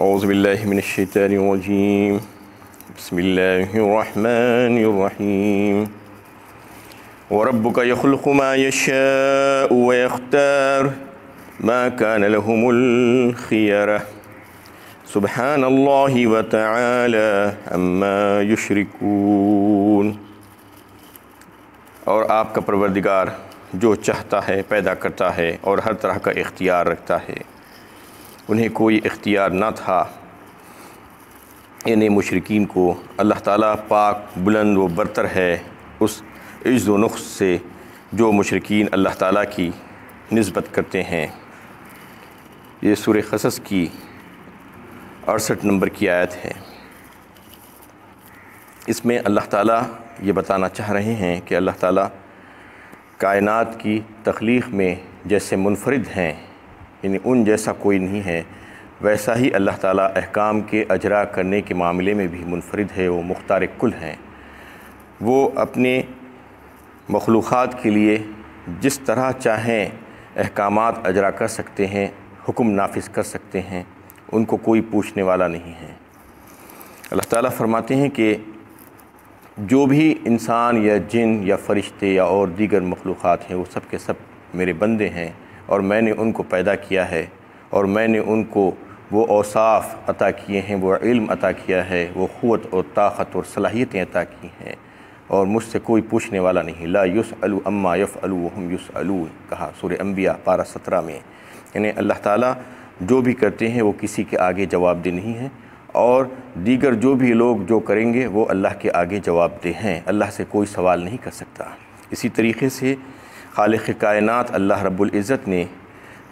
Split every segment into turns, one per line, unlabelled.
اعوذ باللہ من الشیطان الرجیم بسم اللہ الرحمن الرحیم وَرَبُّكَ يَخْلُقُ مَا يَشَاءُ وَيَخْتَارُ مَا كَانَ لَهُمُ الْخِيَرَةُ سُبْحَانَ اللَّهِ وَتَعَالَى عَمَّا يُشْرِكُونَ۔ اور آپ کا پروردگار جو چاہتا ہے پیدا کرتا ہے اور ہر طرح کا اختیار رکھتا ہے۔ انہیں کوئی اختیار نہ تھا، یعنی مشرکین کو اللہ تعالیٰ پاک بلند و برتر ہے اس عجز و نقص سے جو مشرکین اللہ تعالیٰ کی نسبت کرتے ہیں۔ یہ سورہ قصص کی 68 نمبر کی آیت ہے۔ اس میں اللہ تعالیٰ یہ بتانا چاہ رہے ہیں کہ اللہ تعالیٰ کائنات کی تخلیق میں جیسے منفرد ہیں، یعنی ان جیسا کوئی نہیں ہے، ویسا ہی اللہ تعالیٰ احکام کے اجرا کرنے کے معاملے میں بھی منفرد ہے، وہ مختار کل ہیں۔ وہ اپنے مخلوقات کے لیے جس طرح چاہیں احکامات اجرا کر سکتے ہیں، حکم نافذ کر سکتے ہیں، ان کو کوئی پوچھنے والا نہیں ہے۔ اللہ تعالیٰ فرماتے ہیں کہ جو بھی انسان یا جن یا فرشتے یا اور دیگر مخلوقات ہیں وہ سب کے سب میرے بندے ہیں، اور میں نے ان کو پیدا کیا ہے، اور میں نے ان کو وہ اوصاف عطا کیے ہیں، وہ علم عطا کیا ہے، وہ قوت اور طاقت اور صلاحیتیں عطا کی ہیں، اور مجھ سے کوئی پوچھنے والا نہیں۔ لا یسأل عما یفعل وہم یسألون کہا سورہ انبیاء پارہ 17 میں۔ یعنی اللہ تعالیٰ جو بھی کرتے ہیں وہ کسی کے آگے جواب دہ نہیں ہے، اور دیگر جو بھی لوگ جو کریں گے وہ اللہ کے آگے جواب دہ ہیں، اللہ سے کوئی سوال نہیں کر سکتا۔ اسی طریقے سے خالق کائنات اللہ رب العزت نے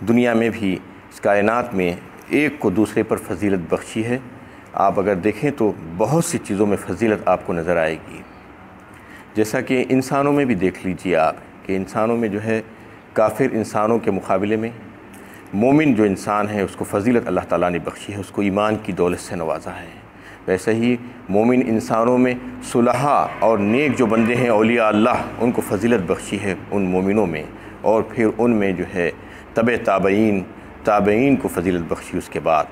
دنیا میں بھی اس کائنات میں ایک کو دوسرے پر فضیلت بخشی ہے۔ آپ اگر دیکھیں تو بہت سی چیزوں میں فضیلت آپ کو نظر آئے گی، جیسا کہ انسانوں میں بھی دیکھ لیجئے آپ کہ انسانوں میں جو ہے کافر انسانوں کے مقابلے میں مومن جو انسان ہے اس کو فضیلت اللہ تعالیٰ نے بخشی ہے، اس کو ایمان کی دولت سے نوازا ہے۔ ویسے ہی مومن انسانوں میں صلحاء اور نیک جو بندے ہیں اولیاء اللہ، ان کو فضیلت بخشی ہے ان مومنوں میں، اور پھر ان میں جو ہے تابعین کو فضیلت بخشی۔ اس کے بعد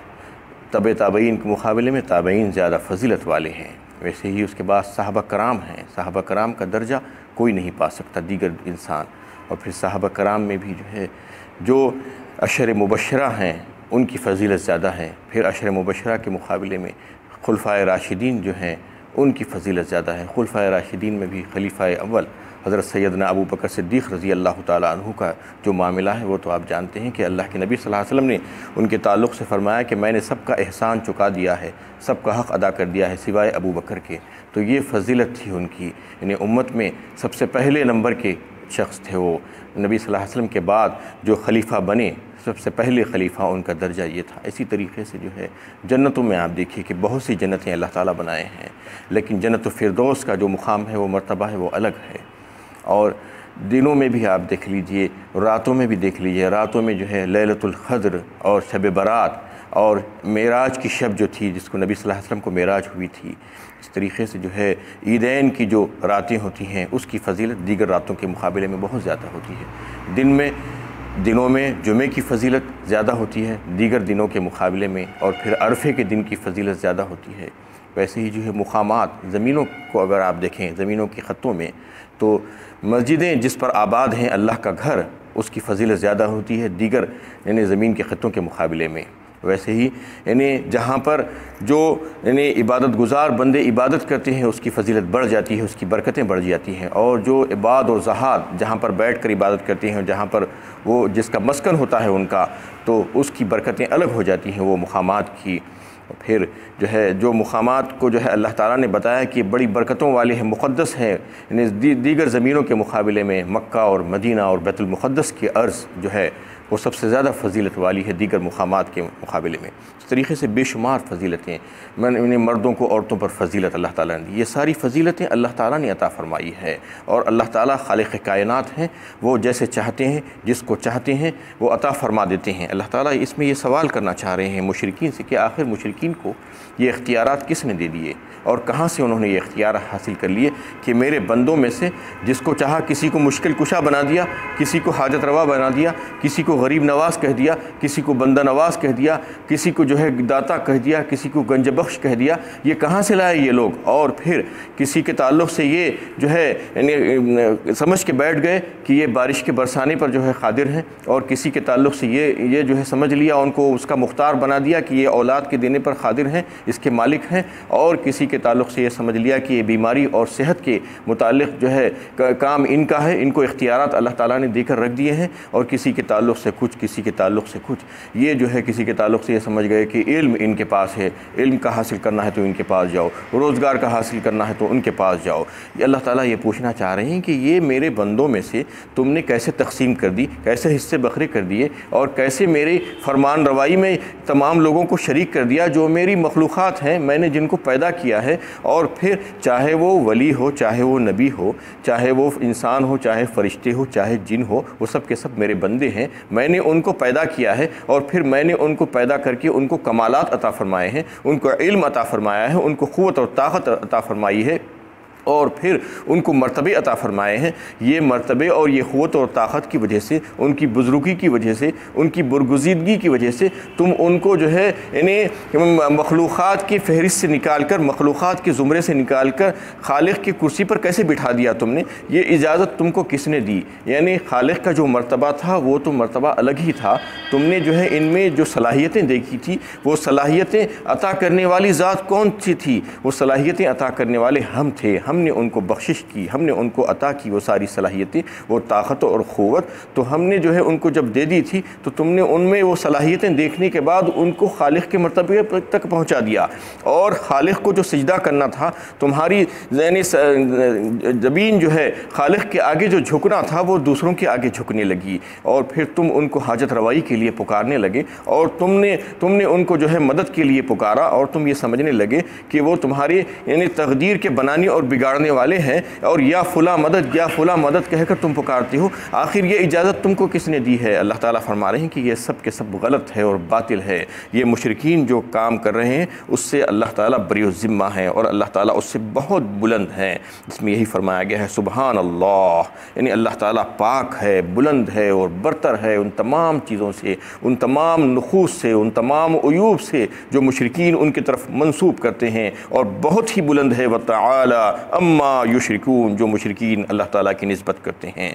تابعین کے مقابلے میں تابعین زیادہ فضیلت والے ہیں۔ ویسے ہی اس کے بعد صحابہ کرام ہیں، صحابہ کرام کا درجہ کوئی نہیں پا سکتا دیگر انسان، اور پھر صحابہ کرام میں بھی جو ہے جو عشر مبشرہ ہیں ان کی فضیلت زیادہ ہے، پھر عشر مبشرہ کے مقابلے میں خلفائے راشدین جو ہیں ان کی فضیلت زیادہ ہے۔ خلفائے راشدین میں بھی خلیفہ اول حضرت سیدنا ابو بکر صدیق رضی اللہ تعالیٰ عنہ کا جو معاملہ ہے وہ تو آپ جانتے ہیں کہ اللہ کے نبی صلی اللہ علیہ وسلم نے ان کے تعلق سے فرمایا کہ میں نے سب کا احسان چکا دیا ہے، سب کا حق ادا کر دیا ہے سوائے ابو بکر کے۔ تو یہ فضیلت تھی ان کی، یعنی امت میں سب سے پہلے نمبر کے شخص تھے وہ۔ نبی صلی اللہ علیہ وسلم کے بعد جو خلیفہ بنے سب سے پہلے خلیفہ ان کا درجہ یہ تھا۔ اسی طریقے سے جو ہے جنتوں میں آپ دیکھیے کہ بہت سی جنتیں اللہ تعالیٰ بنائے ہیں، لیکن جنت الفردوس کا جو مقام ہے وہ مرتبہ ہے وہ الگ ہے۔ اور دنوں میں بھی آپ دیکھ لیجئے، راتوں میں بھی دیکھ لیجئے، راتوں میں جو ہے لیلۃ القدر اور شب برات اور معراج کی شب جو تھی جس کو نبی صلی اللہ علیہ وسلم کو معراج ہوئی تھی، اس طریقے سے جو ہے عیدین کی جو راتیں ہوتی ہیں اس کی فضیلت دیگر راتوں کے مقابلے میں بہت زیادہ ہوتی ہے۔ دنوں میں جمعے کی فضیلت زیادہ ہوتی ہے دیگر دنوں کے مقابلے میں، اور پھر عرفے کے دن کی فضیلت زیادہ ہوتی ہے۔ ویسے ہی جو ہے مقامات زمینوں کو اگر آپ دیکھیں زمینوں کے خطوں میں تو مسجدیں جس پر آباد ہیں اللہ کا گھر، اس کی فضیلت زیادہ ہوتی ہے دیگر یعنی زمین کے خطوں کے مقابلے میں۔ ویسے ہی یعنی جہاں پر جو یعنی عبادت گزار بندے عبادت کرتے ہیں اس کی فضیلت بڑھ جاتی ہے، اس کی برکتیں بڑھ جاتی ہیں، اور جو عباد و زہاد جہاں پر بیٹھ کر عبادت کرتے ہیں، جہاں پر وہ جس کا مسکن ہوتا ہے ان کا، تو اس کی برکتیں الگ ہو جاتی ہیں وہ مقامات کی۔ پھر جو ہے جو مقامات کو جو ہے اللہ تعالیٰ نے بتایا کہ بڑی برکتوں والے ہیں، مقدس ہیں، یعنی دیگر زمینوں کے مقابلے میں مکہ اور مدینہ اور بیت المقدس کی ارض جو ہے وہ سب سے زیادہ فضیلت والی ہے دیگر مقامات کے مقابلے میں۔ اس طریقے سے بے شمار فضیلتیں، مردوں کو عورتوں پر فضیلت اللہ تعالیٰ نے دی، یہ ساری فضیلتیں اللہ تعالیٰ نے عطا فرمائی ہے، اور اللہ تعالیٰ خالق کائنات ہیں، وہ جیسے چاہتے ہیں جس کو چاہتے ہیں وہ عطا فرما دیتے ہیں۔ اللہ تعالیٰ اس میں یہ سوال کرنا چاہ رہے ہیں مشرکین سے کہ آخر مشرکین کو یہ اختیارات کس نے دے دیے، اور کہاں سے انہوں نے یہ اختیار حاصل کر لیے کہ میرے بندوں میں سے جس کو چاہا کسی کو مشکل کشا بنا دیا، کسی کو حاجت روا بنا دیا، کسی کو غریب نواز کہہ دیا، کسی کو بندہ نواز کہہ دیا، کسی کو جو ہے داتا کہہ دیا، کسی کو گنج بخش کہہ دیا، یہ کہاں سے لائے یہ لوگ؟ اور پھر کسی کے تعلق سے یہ جو ہے سمجھ کے بیٹھ گئے کہ یہ بارش کے برسانے پر جو ہے قادر ہیں، اور کسی کے تعلق سے یہ جو ہے سمجھ لیا، ان کو اس کا مختار بنا دیا کہ یہ اولاد کے دینے پر قادر ہیں، اس کے مالک ہیں، اور کسی کے تعلق سے یہ سمجھ لیا کہ یہ بیماری اور صحت کے متعلق جو ہے کام ان کا ہے، ان کو اختیارات اللہ تعالیٰ نے دے کر رکھ دیے ہیں، اور کسی کے تعلق سے کچھ، کسی کے تعلق سے کچھ، یہ جو ہے کسی کے تعلق سے یہ سمجھ گئے کہ علم ان کے پاس ہے، علم کا حاصل کرنا ہے تو ان کے پاس جاؤ، روزگار کا حاصل کرنا ہے تو ان کے پاس جاؤ۔ یہ اللہ تعالیٰ یہ پوچھنا چاہ رہے ہیں کہ یہ میرے بندوں میں سے تم نے کیسے تقسیم کر دی، کیسے حصے بکھرے کر دیے، اور کیسے میری فرمان روائی میں تمام لوگوں کو شریک کر دیا جو میری مخلوقات ہیں، میں نے جن کو پیدا کیا ہے، اور پھر چاہے وہ ولی ہو، چاہے وہ نبی ہو، چاہے وہ انسان ہو، چاہے فرشتے ہو، چاہے جن ہو، وہ سب کے سب میرے بندے ہیں، میں نے ان کو پیدا کیا ہے، اور پھر میں نے ان کو پیدا کر کے ان کو کمالات عطا فرمائے ہیں، ان کو علم عطا فرمایا ہے، ان کو قوت اور طاقت عطا فرمائی ہے، اور پھر ان کو مرتبے عطا فرمائے ہیں۔ یہ مرتبے اور یہ قوت اور طاقت کی وجہ سے، ان کی بزرگی کی وجہ سے، ان کی برگزیدگی کی وجہ سے تم ان کو جو ہے مخلوقات کی فہرست سے نکال کر، مخلوقات کے زمرے سے نکال کر خالق کی کرسی پر کیسے بٹھا دیا تم نے؟ یہ اجازت تم کو کس نے دی؟ یعنی خالق کا جو مرتبہ تھا وہ تو مرتبہ الگ ہی تھا، تم نے جو ہے ان میں جو صلاحیتیں دیکھی تھی، وہ صلاحیتیں عطا کرنے والی ذات کون سی تھی؟ وہ صلاحیتیں عطا کرنے والے ہم تھے، ہم نے ان کو بخشش کی، ہم نے ان کو عطا کی وہ ساری صلاحیتیں، وہ طاقت اور قوت، تو ہم نے جو ہے ان کو جب دے دی تھی تو تم نے ان میں وہ صلاحیتیں دیکھنے کے بعد ان کو خالق کے مرتبے تک پہنچا دیا، اور خالق کو جو سجدہ کرنا تھا، تمہاری ذہنی زبین جو ہے خالق کے آگے جو جھکنا تھا وہ دوسروں کے آگے جھکنے لگی، اور پھر تم ان کو حاجت روائی کے لیے پکارنے لگے، اور تم نے ان کو جو ہے مدد کے لیے پکارا، اور تم یہ سمجھنے لگے کہ وہ تمہاری تقدیر کے بنانے اور بگاڑنے والے ہیں، اور یا فلاں مدد، یا فلاں مدد کہہ کر تم پکارتے ہو۔ آخر یہ اجازت تم کو کس نے دی ہے؟ اللہ تعالیٰ فرما رہے ہیں کہ یہ سب کے سب غلط ہے اور باطل ہے۔ یہ مشرکین جو کام کر رہے ہیں اس سے اللہ تعالیٰ بری الذمہ ہیں، اور اللہ تعالیٰ اس سے بہت بلند ہیں۔ اس میں یہی فرمایا گیا ہے سبحان اللہ، یعنی اللہ تعالیٰ پاک ہے، بلند ہے اور برتر ہے ان تمام چیزوں سے، ان تمام نقوص سے، ان تمام عیوب سے جو مشرکین ان کی طرف منسوب کرتے ہیں، اور بہت ہی بلند ہے وتعالی اما یشرکون، جو مشرکین اللہ تعالیٰ کی نسبت کرتے ہیں۔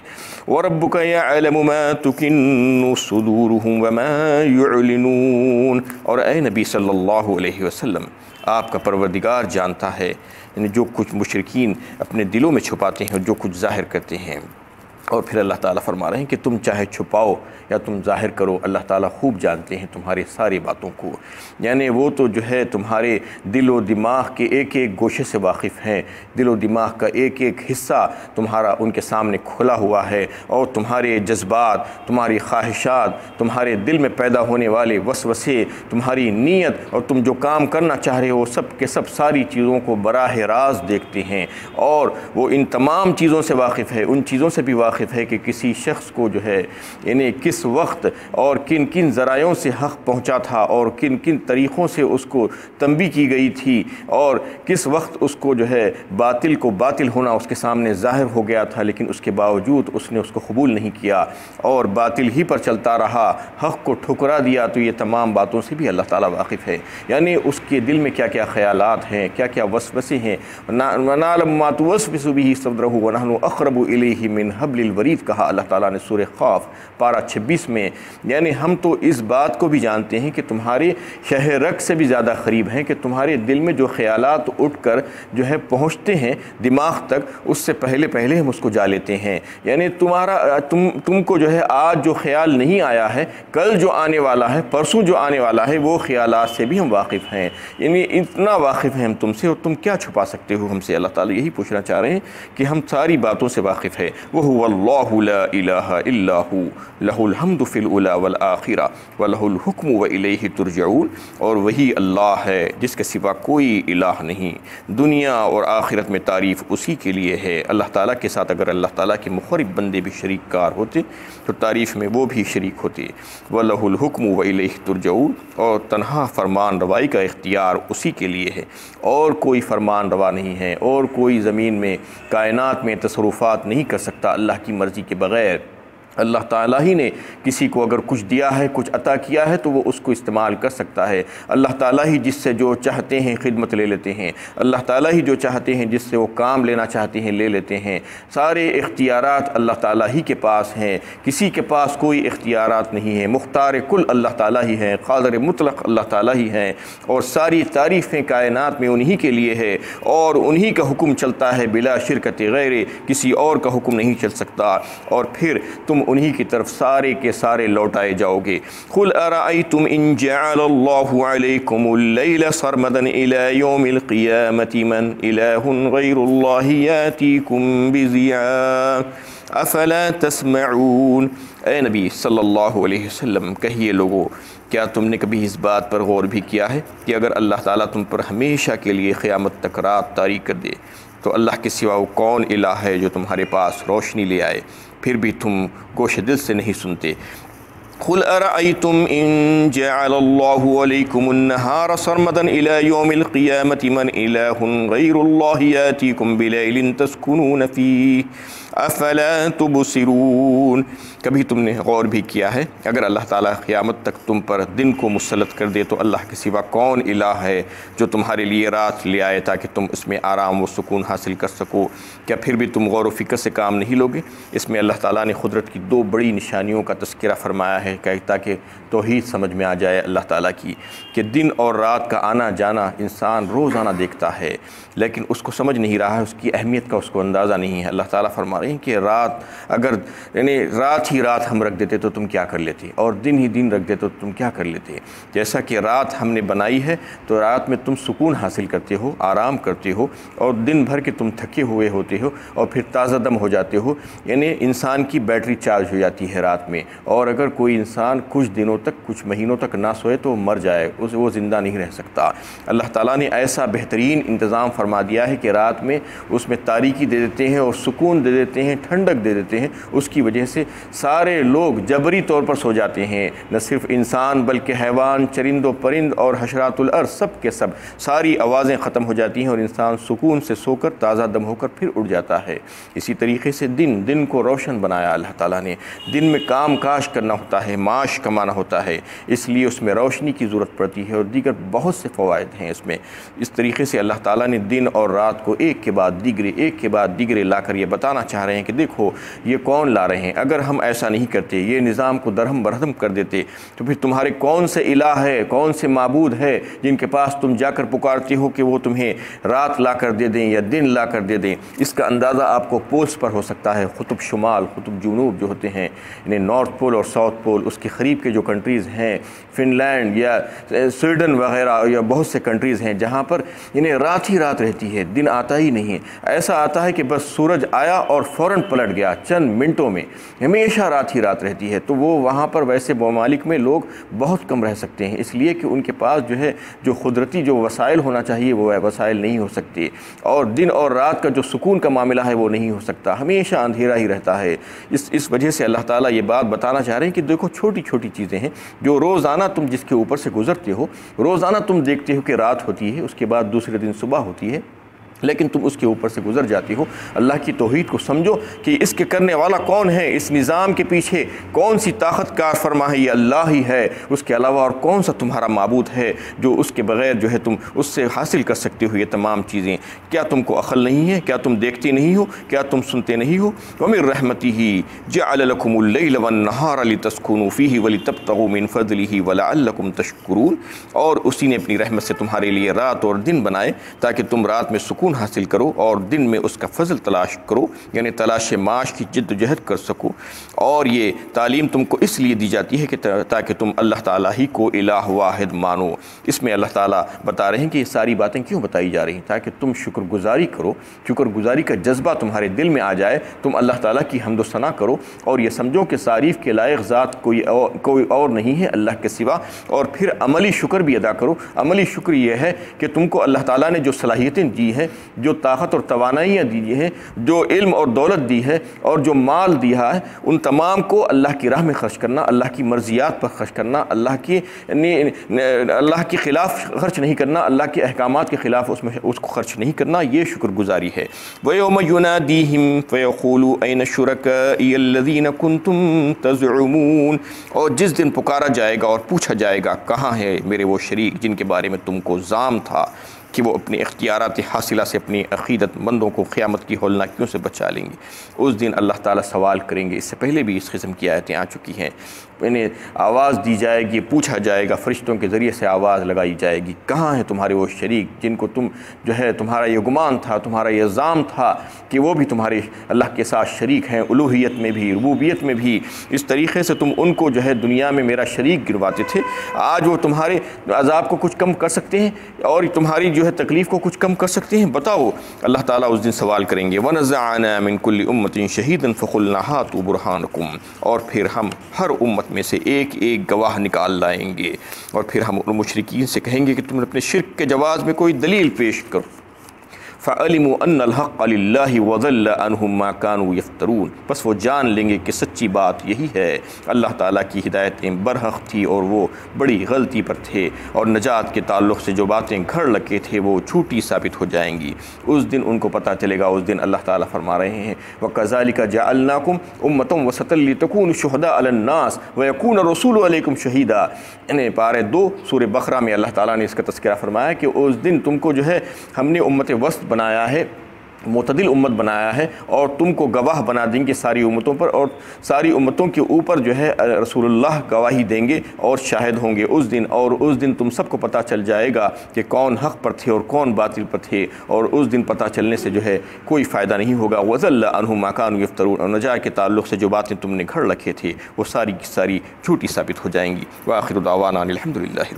وَرَبُّكَ يَعْلَمُ مَا تُكِنُّ صُدُورُهُمْ وَمَا يُعْلِنُونَ، اور اے نبی صلی اللہ علیہ وسلم، آپ کا پروردگار جانتا ہے یعنی جو کچھ مشرکین اپنے دلوں میں چھپاتے ہیں، جو کچھ ظاہر کرتے ہیں۔ اور پھر اللہ تعالیٰ فرما رہے ہیں کہ تم چاہے چھپاؤ یا تم ظاہر کرو، اللہ تعالیٰ خوب جانتے ہیں تمہاری ساری باتوں کو، یعنی وہ تو جو ہے تمہارے دل و دماغ کے ایک ایک گوشے سے واقف ہیں، دل و دماغ کا ایک ایک حصہ تمہارا ان کے سامنے کھلا ہوا ہے، اور تمہارے جذبات، تمہاری خواہشات، تمہارے دل میں پیدا ہونے والے وسوسے، تمہاری نیت، اور تم جو کام کرنا چاہ رہے ہو سب کے سب ساری چیزوں کو براہ راست دیکھتے ہیں، اور وہ ان تمام چیزوں سے واقف ہے، ان چیزوں سے بھی واقف ہے کہ کسی شخص کو جو ہے یعنی کس وقت اور کن کن ذرائعوں سے حق پہنچا تھا، اور کن کن طریقوں سے اس کو تنبیہ کی گئی تھی، اور کس وقت اس کو جو ہے باطل کو باطل ہونا اس کے سامنے ظاہر ہو گیا تھا، لیکن اس کے باوجود اس نے اس کو قبول نہیں کیا اور باطل ہی پر چلتا رہا، حق کو ٹھکرا دیا۔ تو یہ تمام باتوں سے بھی اللہ تعالیٰ واقف ہے، یعنی اس کے دل میں کیا کیا خیالات ہیں، کیا کیا وسوسے ہیں۔ وَنَعْلَمُ مَا تُوَسْوِسُ بِهِ صَدْرُهُ وَنَحْنُ أَقْرَبُ إِلَيْهِ مِنْ حَبْلِ الورید کہا اللہ تعالیٰ نے سورہ قاف پارہ 26 میں، یعنی ہم تو اس بات کو بھی جانتے ہیں کہ تمہارے شہ رگ سے بھی زیادہ قریب ہیں، کہ تمہارے دل میں جو خیالات اٹھ کر جو ہے پہنچتے ہیں دماغ تک، اس سے پہلے پہلے ہم اس کو جا لیتے ہیں۔ یعنی تم کو جو ہے آج جو خیال نہیں آیا ہے، کل جو آنے والا ہے، پرسوں جو آنے والا ہے، وہ خیالات سے بھی ہم واقف ہیں، یعنی اتنا واقف ہیں ہم تم سے، اور تم کیا چھپا سکتے ہو ہم سے؟ اللہ تعالیٰ یہی پوچھنا چاہ رہے ہیں کہ ہم ساری باتوں سے واقف ہے۔ وَهُوَ اللَّهُ لَا إِلَٰهَ إِلَّا هُوَ لَهُ الْحَمْدُ فِي الْأُولَىٰ وَالْآخِرَةِ وَلَهُ الْحُكْمُ وَإِلَيْهِ تُرْجَعُونَ، اور وہی اللہ ہے جس کے سوا کوئی الہ نہیں، دنیا اور آخرت میں تعریف اسی کے لیے ہے۔ اللہ تعالیٰ کے ساتھ اگر اللہ تعالیٰ کے مخرب بندے بھی شریک کار ہوتے تو تعریف میں وہ بھی شریک ہوتے۔ وَلَهُ الْحُكْمُ وَإِلَيْهِ تُرْجَعُونَ، اور تنہا فرمان روائی کا اختیار اسی کے لیے ہے، اور کوئی فرمان روا نہیں ہے، اور کوئی زمین میں کائنات میں تصرفات نہیں کر سکتا اللہ کی مرضی کے بغیر۔ اللہ تعالیٰ ہی نے کسی کو اگر کچھ دیا ہے، کچھ عطا کیا ہے تو وہ اس کو استعمال کر سکتا ہے۔ اللہ تعالیٰ ہی جس سے جو چاہتے ہیں خدمت لے لیتے ہیں، اللہ تعالیٰ ہی جو چاہتے ہیں جس سے وہ کام لینا چاہتے ہیں لے لیتے ہیں۔ سارے اختیارات اللہ تعالیٰ ہی کے پاس ہیں، کسی کے پاس کوئی اختیارات نہیں ہیں۔ مختار کل اللہ تعالیٰ ہی ہیں، قادر مطلق اللہ تعالیٰ ہی ہیں، اور ساری تعریفیں کائنات میں انہی کے لیے ہے، اور انہی کا حکم چلتا ہے بلا شرکت غیر، کسی اور کا حکم نہیں چل سکتا، اور پھر تم انہی کی طرف سارے کے سارے لوٹائے جاؤ گے۔ قل ارأیتم ان جعل اللہ علیکم اللیل سرمدا الی یوم القیامة من الہ غیر اللہ یاتیکم بضیاء افلا تسمعون۔ اے نبی صلی اللہ علیہ وسلم کہیے لوگو، کیا تم نے کبھی اس بات پر غور بھی کیا ہے کہ اگر اللہ تعالیٰ تم پر ہمیشہ کے لیے قیامت تک رات طاری کر دے تو اللہ کے سوا وہ کون الہ ہے جو تمہارے پاس روشنی لے آئے؟ پھر بھی تم گوش دل سے نہیں سنتے۔ قل ارأیتم ان جعل اللہ علیکم النہار سرمدا الی یوم القیامة من الہ غیر اللہ یاتیکم بلیل تسکنون فیہ افلا تبصرون۔ کبھی تم نے غور بھی کیا ہے اگر اللہ تعالیٰ قیامت تک تم پر دن کو مسلط کر دے تو اللہ کے سوا کون الہ ہے جو تمہارے لیے رات لے آئے تاکہ تم اس میں آرام و سکون حاصل کر سکو؟ کیا پھر بھی تم غور و فکر سے کام نہیں لوگے؟ اس میں اللہ تعالیٰ نے قدرت کی دو بڑی نشانیوں کا تذکرہ فرمایا ہے تاکہ توحید سمجھ میں آ جائے اللہ تعالیٰ کی، کہ دن اور رات کا آنا جانا انسان روزانہ دیکھتا ہے لیکن اس کو سمجھ نہیں رہا ہے، اس کی اہمیت کا اس کو اندازہ نہیں ہے۔ اللہ تعالیٰ فرما رہے ہیں کہ رات اگر رات ہی رات ہم رکھ دیتے تو تم کیا کر لیتے، اور دن ہی دن رکھ دیتے تو تم کیا کر لیتے؟ جیسا کہ رات ہم نے بنائی ہے تو رات میں تم سکون حاصل کرتے ہو، آرام کرتے ہو، اور دن بھر کے تم تھکے ہوئے ہوتے ہو اور پھر تازہ دم ہو جاتے ہو، یعنی انسان کی بیٹری چارج ہو جاتی ہے رات میں۔ اور اگر کوئی انسان کچھ دنوں تک کچھ مہینوں تک نہ سوئے تو مر جائے، وہ زندہ نہیں رہ سکتا۔ اللہ تعالیٰ نے ایسا بہترین انتظام فرما دیا ہے کہ رات میں اس میں تاریکی دے دیتے ہیں اور سکون دے دیتے ہیں، ٹھنڈک دے دیتے ہیں، اس کی وجہ سے سارے لوگ جبری طور پر سو جاتے ہیں، نہ صرف انسان بلکہ حیوان، چرند و پرند اور حشرات الارض سب کے سب، ساری آوازیں ختم ہو جاتی ہیں اور انسان سکون سے سو کر تازہ دم ہو کر پھر اٹھ جاتا ہے۔ اسی طریقے سے دن کو روشن بنایا اللہ تعالیٰ نے۔ دن میں کام کاج کرنا ہوتا ہے، معاش کمانا ہوتا ہے، اس لیے اس میں روشنی کی ضرورت پڑتی ہے اور دیگر بہت سے فوائد ہیں اس میں۔ اس طریقے سے اللہ تعالیٰ نے دن اور رات کو ایک کے بعد دیگرے لا کر یہ بتانا چاہ رہے ہیں کہ دیکھو یہ کون لا رہے ہیں۔ اگر ہم ایسا نہیں کرتے، یہ نظام کو درہم برہم کر دیتے تو پھر تمہارے کون سے الہ ہے، کون سے معبود ہے جن کے پاس تم جا کر پکارتے ہو کہ وہ تمہیں رات لا کر دے دیں یا دن لا کر دے دیں؟ اس کا اندازہ آپ کو پولس پر ہو سکتا ہے، قطب شمال قطب جنوب جو ہوتے ہیں، یعنی نارتھ پول اور ساؤتھ پول، اس کے قریب کے جو کنٹریز ہیں، فن لینڈ یا سویڈن وغیرہ یا بہت سے کنٹریز ہیں جہاں پر یعنی رات ہی رات رہتی ہے، دن آتا ہی نہیں ہے۔ ایسا آتا ہے کہ بس سورج آیا اور فوراً پلٹ گیا چند منٹوں میں، ہمیشہ رات ہی رات رہتی ہے۔ تو وہ وہاں پر ویسے ممالک میں لوگ بہت کم رہ سکتے ہیں، اس لیے کہ ان کے پاس جو قدرتی جو وسائل ہونا چاہیے وہ وسائل نہیں ہو سکتے، اور دن اور رات کا جو سکون کا معاملہ ہے وہ نہیں ہو سکتا، ہمیشہ اندھیرا ہی رہتا ہے۔ اس وجہ سے اللہ تعالیٰ یہ بات بتانا چاہ رہے ہیں کہ دیکھو چھوٹی چھوٹی چیزیں ہیں جو روزانہ تم جس کے اوپر سے گزرتے ہو، روزانہ تم دیکھتے ہو کہ رات ہوتی ہے، اس کے بعد دوسرے دن صبح ہوتی ہے، لیکن تم اس کے اوپر سے گزر جاتی ہو۔ اللہ کی توحید کو سمجھو کہ اس کے کرنے والا کون ہے، اس نظام کے پیچھے کون سی طاقت کار فرما ہے، یہ اللہ ہی ہے، اس کے علاوہ اور کون سا تمہارا معبود ہے جو اس کے بغیر تم اس سے حاصل کر سکتے ہو یہ تمام چیزیں؟ کیا تم کو عقل نہیں ہے؟ کیا تم دیکھتے نہیں ہو؟ کیا تم سنتے نہیں ہو؟ وَمِن رَحْمَتِهِ جَعَلَ لَكُمُ اللَّيْلَ وَالنَّهَارَ لِتَسْكُنُوا فِيهِ وَلِتَبْتَغُوا مِن فَضْلِهِ وَلَعَلَّكُمْ تَشْكُرُونَ۔ اور اسی نے اپنی رحمت سے تمہارے لیے رات اور دن بنائے تاکہ تم رات میں سکون حاصل کرو اور دن میں اس کا فضل تلاش کرو، یعنی تلاش معاش کی جد و جہد کر سکو۔ اور یہ تعلیم تم کو اس لیے دی جاتی ہے کہ تاکہ تم اللہ تعالیٰ ہی کو الہ واحد مانو۔ اس میں اللہ تعالیٰ بتا رہے ہیں کہ یہ ساری باتیں کیوں بتائی جا رہی ہیں؟ تاکہ تم شکر گزاری کرو، شکر گزاری کا جذبہ تمہارے دل میں آ جائے، تم اللہ تعالیٰ کی حمد و ثنا کرو اور یہ سمجھو کہ تعریف کے لائق ذات کوئی اور نہیں ہے اللہ کے سوا، اور پھر عملی شکر بھی ادا کرو۔ عملی شکر یہ ہے کہ تم کو اللہ تعالیٰ نے جو صلاحیتیں دی ہیں جو طاقت اور توانائیاں دی ہیں، جو علم اور دولت دی ہے اور جو مال دیا ہے، ان تمام کو اللہ کی راہ میں خرچ کرنا، اللہ کی مرضیات پر خرچ کرنا، اللہ کے خلاف خرچ نہیں کرنا، اللہ کے احکامات کے خلاف اس کو خرچ نہیں کرنا، یہ شکر گزاری ہے۔ وَيَوْمَ يُنَادِيهِمْ فَيَقُولُ أَيْنَ شُرَكَائِيَ الَّذِينَ كُنْتُمْ تَزْعُمُونَ، اور جس دن پکارا جائے گا اور پوچھا جائے گا کہاں ہے میرے وہ شریک جن کے بارے میں تم کو زعم تھا کہ وہ اپنے اختیارات حاصلہ سے اپنی عقیدت مندوں کو قیامت کی ہولناکیوں سے بچا لیں گے۔ اس دن اللہ تعالیٰ سوال کریں گے۔ اس سے پہلے بھی اس قسم کی آیتیں آ چکی ہیں۔ انہیں آواز دی جائے گی، پوچھا جائے گا، فرشتوں کے ذریعے سے آواز لگائی جائے گی، کہاں ہیں تمہارے وہ شریک جن کو تم تمہارا یہ گمان تھا، تمہارا یہ زعم تھا کہ وہ بھی تمہارے اللہ کے ساتھ شریک ہیں، الوہیت میں بھی، ربوبیت میں بھی۔ اس طریقے سے تم ان کو دنیا میں میرا شریک گرواتے تھے، آج وہ تمہارے عذاب کو کچھ کم کر سکتے ہیں اور تمہاری تکلیف کو کچھ کم کر سکتے ہیں؟ بتاؤ۔ اللہ تعالیٰ اس دن سوال کریں گے، وَنَزَعْنَا مِن كُلِّ أُمَّةٍ شَهِيدًا فَقُلْنَا هَاتُوا بُرْهَانَكُمْ، اور پھر ہم ہر امت میں سے ایک ایک گواہ نکال لائیں گے، اور پھر ہم ان مشرکین سے کہیں گے کہ تم اپنے شرک کے جواز میں کوئی دلیل پیش کرو۔ فَعَلِمُوا أَنَّ الْحَقَّ لِلَّهِ وَضَلَّ عَنْهُمْ مَا كَانُوا يَفْتَرُونَ، بس وہ جان لیں گے کہ سچی بات یہی ہے، اللہ تعالیٰ کی ہدایتیں برحق تھی اور وہ بڑی غلطی پر تھے، اور نجات کے تعلق سے جو باتیں گھڑ لگے تھے وہ جھوٹی ثابت ہو جائیں گی۔ اس دن ان کو پتہ چلے گا۔ اس دن اللہ تعالیٰ فرما رہے ہیں، وَكَذَلِكَ جَعَلْنَاكُمْ أُمَّةً وَسَطًا لِتَكُونُوا شُهَدَاءَ عَلَى النَّاسِ وَيَكُونَ الرَّسُولُ عَلَيْكُمْ شَهِيدًا۔ پارے 2 سورہ بقرہ میں اللہ تعالیٰ نے اس کا تذکرہ فرمایا کہ اس دن تم کو ہم نے امت وسط بنایا ہے، معتدل امت بنایا ہے، اور تم کو گواہ بنا دیں گے ساری امتوں پر، اور ساری امتوں کے اوپر رسول اللہ گواہی دیں گے اور شاہد ہوں گے اس دن، اور اس دن تم سب کو پتہ چل جائے گا کہ کون حق پر تھے اور کون باطل پر تھے، اور اس دن پتہ چلنے سے کوئی فائدہ نہیں ہوگا۔ وَضَلَّ عَنْهُمْ مَا كَانُوا يَفْتَرُونَ، اور نجات کے تعلق سے جو باتیں تم نے گھڑ رکھے تھے وہ ساری کی ساری جھوٹی ثابت ہو جائیں گی۔ وآخر دعوانا الحمد للہ۔